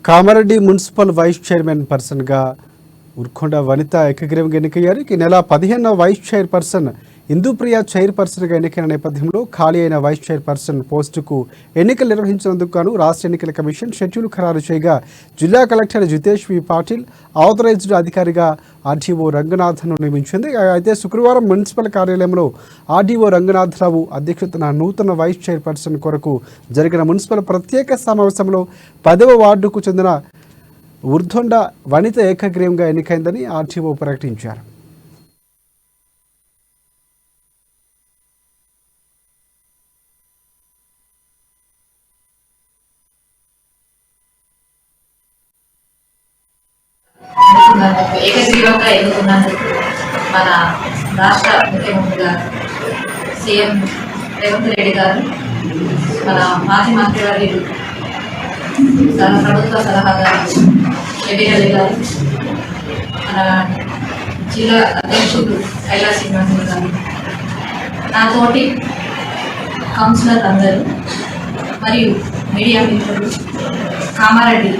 Kamareddy municipal vice chairman పర్సన్గా ఉర్కొండ వనిత ఏకగ్రీవంగా ఎన్నికయ్యారు. ఈ నెల 15వ వైస్ చైర్పర్సన్ ఇందుప్రియ చైర్పర్సన్గా ఎన్నికైన నేపథ్యంలో ఖాళీ అయిన వైస్ చైర్పర్సన్ పోస్టుకు ఎన్నికలు నిర్వహించినందుకు గాను రాష్ట్ర ఎన్నికల కమిషన్ షెడ్యూల్ ఖరారు చేయగా జిల్లా కలెక్టర్ జితేష్ వి పాటిల్ ఆథరైజ్డ్ అధికారిగా ఆర్డీఓ రంగనాథన్ను నియమించింది. అయితే శుక్రవారం మున్సిపల్ కార్యాలయంలో ఆర్డీఓ రంగనాథరావు అధ్యక్షతన నూతన వైస్ చైర్పర్సన్ కొరకు జరిగిన మున్సిపల్ ప్రత్యేక సమావేశంలో 10వ వార్డుకు చెందిన ఉర్కొండ వనిత ఏకగ్రీవంగా ఎన్నికైందని ఆర్డీఓ ప్రకటించారు. ఏకగ్రీవంగా ఎన్నుకున్నందుకు మన రాష్ట్ర ముఖ్యమంత్రి గారు సీఎం రేవంత్ రెడ్డి గారు, మన మాజీ మంత్రివర్యులు ప్రభుత్వ సలహాదారు షబీర్ అలీ గారు, మన జిల్లా అధ్యక్షుడు కైలాస్ శ్రీనివాసులు గారు, నాతోటి కౌన్సిలర్ అందరూ మరియు మీడియా మిత్రులు, కామారెడ్డి